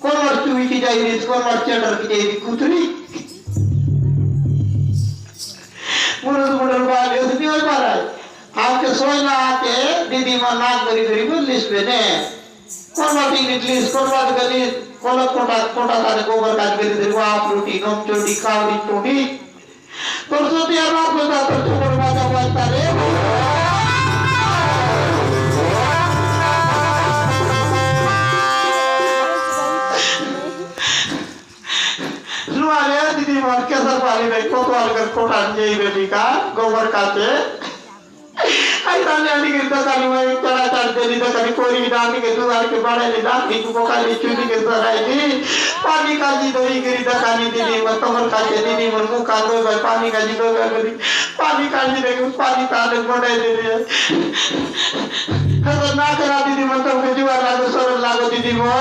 कोणवर चुईची जायरी कोणवर cheddar की जायरी कुत्री म्हणून बाले दिवस भराय आमचे सोयला आते दीदी मा नाक गरी गरी बोललीस बेने कोणवर टिंगितलीस कोणवर गलीस कोणत कोटात आले गोबर काज गरी गरी वाप रोटी गम चोटी कावडी चोटी तर तो त्या रात होता तर तो कोण माझा बोलता रे लुआले दीदी मा केसर पाली में कोतवाल कर कोटान जेई बेटी का गोबर काचे आई ताने आनी के दकानी में चढ़ा चढ़ देली दकानी कोरी डांडी के दुआर के बड़े ले डांडी को काली चुनी के सराई दी पानी का जी दोई गिरी दकानी दीदी में तमर का के दीदी मन को कांदो भाई पानी का जी दो गरी पानी का जी देखो पानी ताले बड़े दे रही है हर ना करा दीदी मन तो के जुआ लागो सरल लागो दीदी मो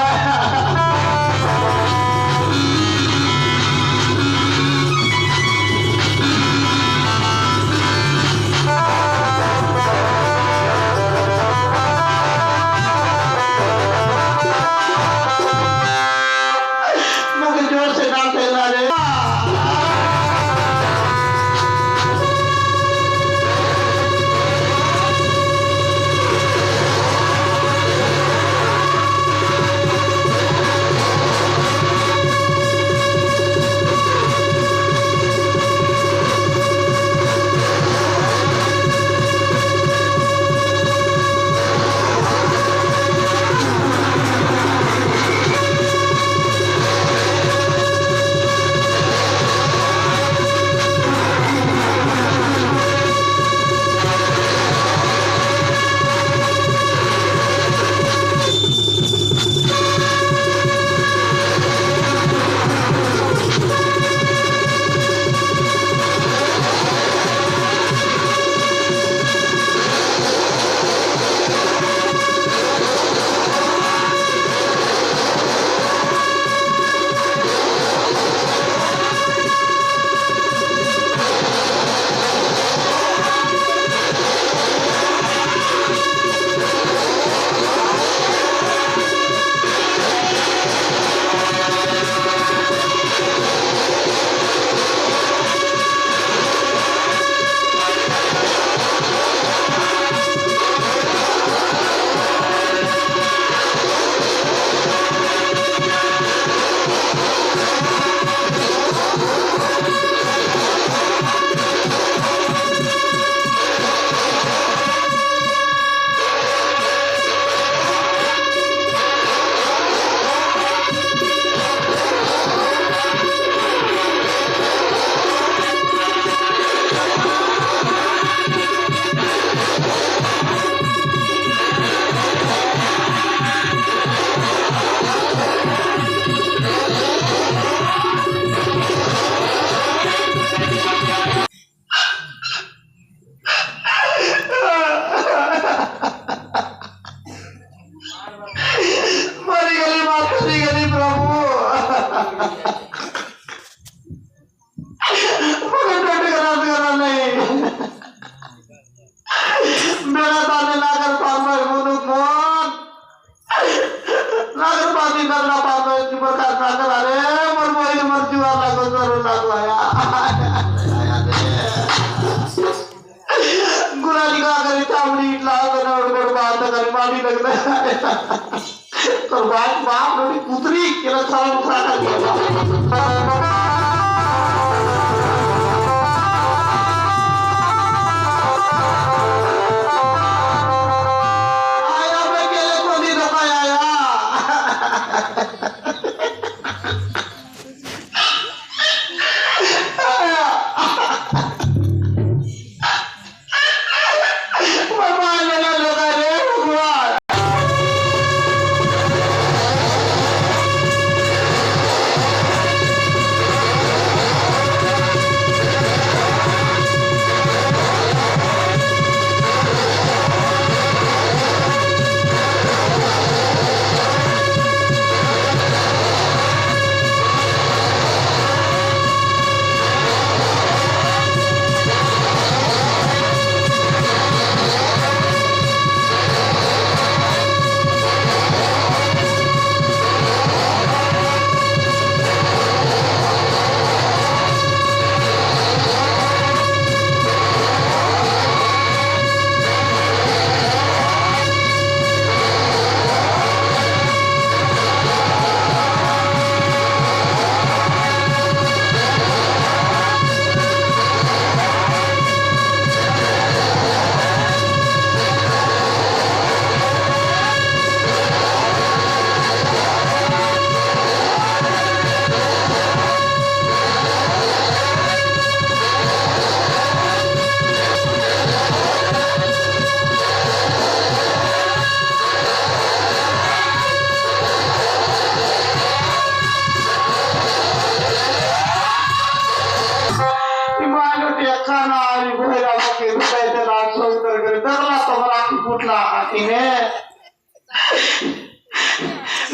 तो बाप बाप लोग पुत्री के लिए सारा मुखरा कर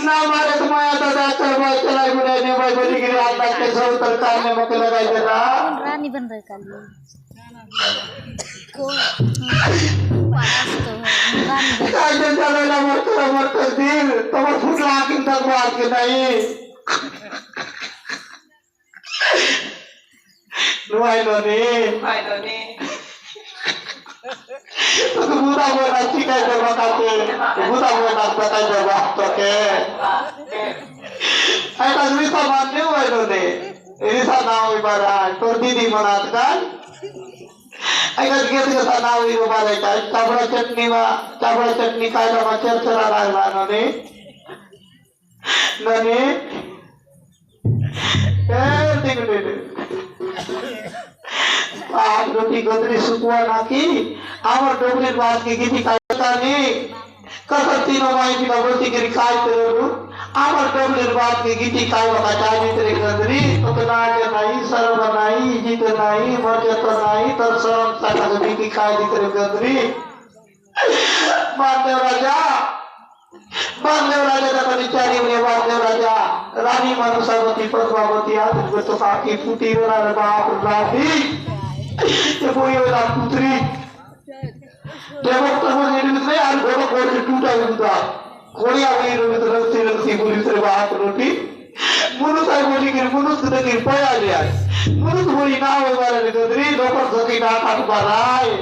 ना मारे तुम्हारा तो डॉक्टर भाई चला गुड़े ने भाई बोली कि रात तक के सौ तरकार ने मक्के लगाई देना रानी बन रही काली को पास तो रानी काय जन चलो ना मरते दिल तुम्हार फुट लाकिन तक बात के नहीं नुआई लो ने तो बुरा बोला ठीक है जब बताते बुरा बोला पता जब तो के आई तो रिसा मानने हुए लो ने रिसा ना हुई बारा तो दीदी मनात का आई का के ना हुई बारा का चावड़ा चटनी का ना मचर चला लागला ने नने ठीक आप रोटी गदरी सुकुआ नाकी आवर डोगरी बात की किसी कायता नहीं कसर तीनों माई की नवरती की रिकाय तेरे आवर डोगरी बात की किसी काय बकाचा तेरे गदरी तो नाच नहीं सर्व नहीं जीत नहीं मर्जत नहीं तर शरण सागरी की काय तेरे गदरी मानदेव राजा का परिचारी में मानदेव राजा रानी मनुष्यवती पद्मावती आदि तो काकी फूटी वाला बाप राधी ये कोई वाला पुत्री देवता को ये नहीं यार घोड़ा घोड़े से टूटा हुआ घोड़िया वही रोटी रस्सी बोली तेरे बाप रोटी मनुष्य बोली कि मनुष्य ने पाया लिया मनुष्य बोली ना हो वाले ने गदरी दोपहर सकी ना काट बनाए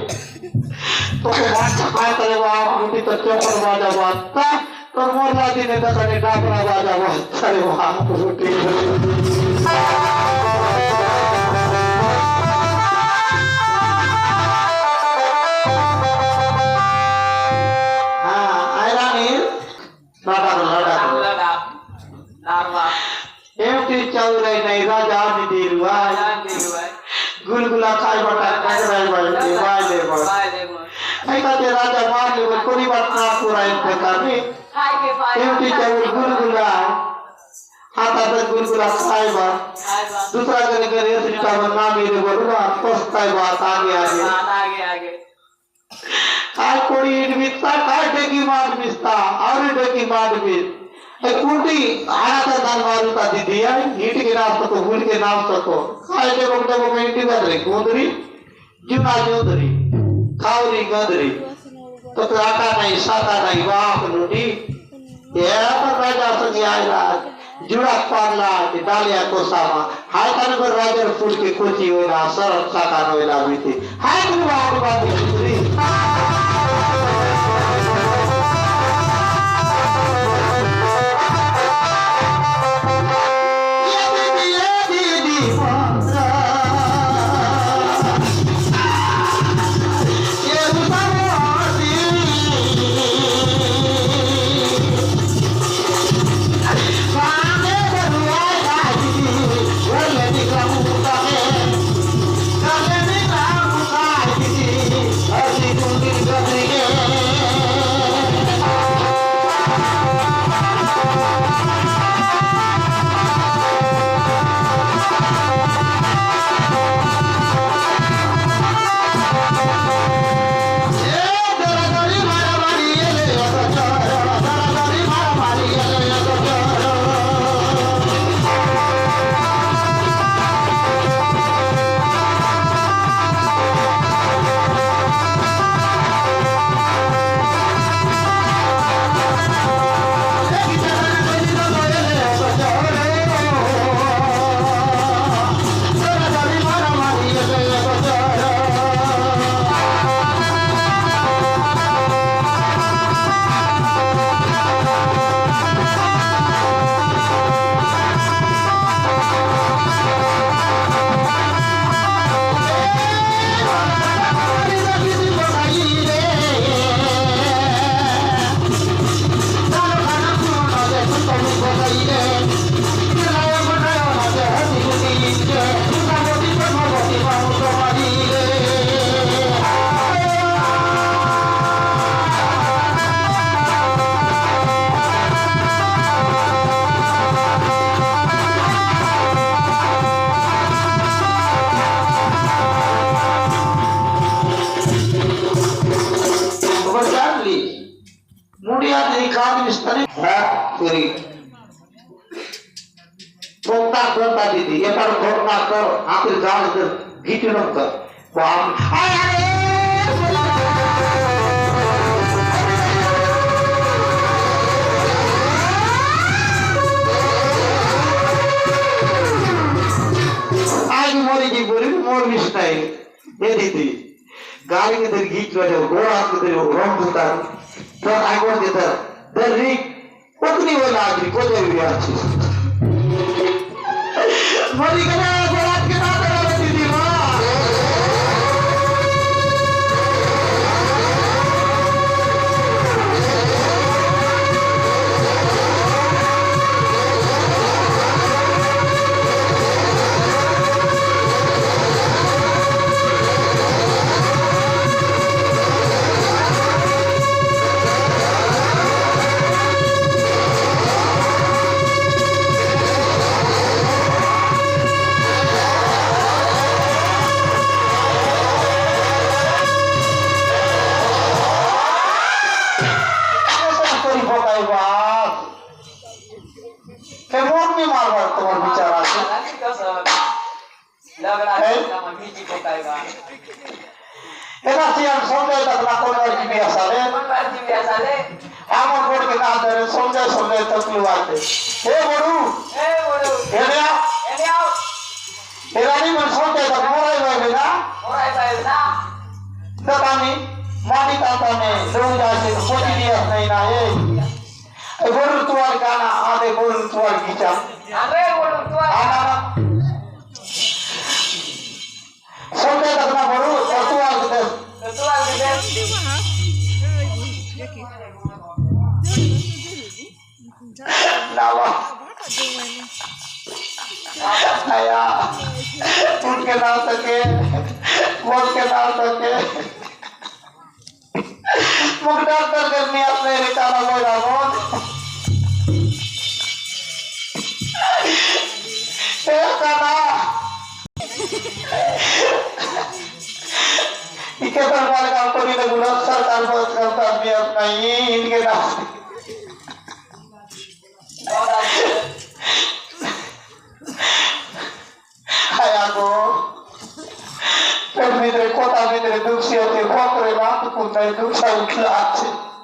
तो बात काय करे बाप रोटी तो चौपर बाजा बाता तो मोरला दिन ने तकने डाकरा बाजा बात अरे बाप रोटी नहीं राजा दी गुलगुला खाई बटा राजा मान ले कोई बात ना पूरा इनकार नहीं गुलगुला हाथ गुलगुला खाई बा दूसरा करे करे का नाम मेरे बोलूंगा पछताई बात आगे आज कोई मिस्ता काय डेकी मार मिस्ता और डेकी मार भी कुंटी आया था दान मारू का दीदी है नीट के नाम तो भूल के नाम तो खाए के वक्त वो कहीं कर रही गोदरी जुना जोदरी खावरी गदरी तो आटा नहीं साता नहीं बाप रोटी ये पर राजा संग आया जुड़ा पाला के डालिया को सामा हाय तन को राजा फूल के कोची होइला सरल साका होइला बीती हाय तू बात दूसरी कोणता दिदी एका घटना कर आपले जाण कर घिटी नका आज मोरी की बोली मोर मिस्ताई ये दीदी गाड़ी के दर गीत वाले गोड़ा के दर रोम देता तो आगोन देता दर री पत्नी वाला आदमी को दे भी अच्छी मोरी के ना गोड़ा के ना दर दीदी मां Kota mitre duksi ate kokre na tu kuntai duksi utla ate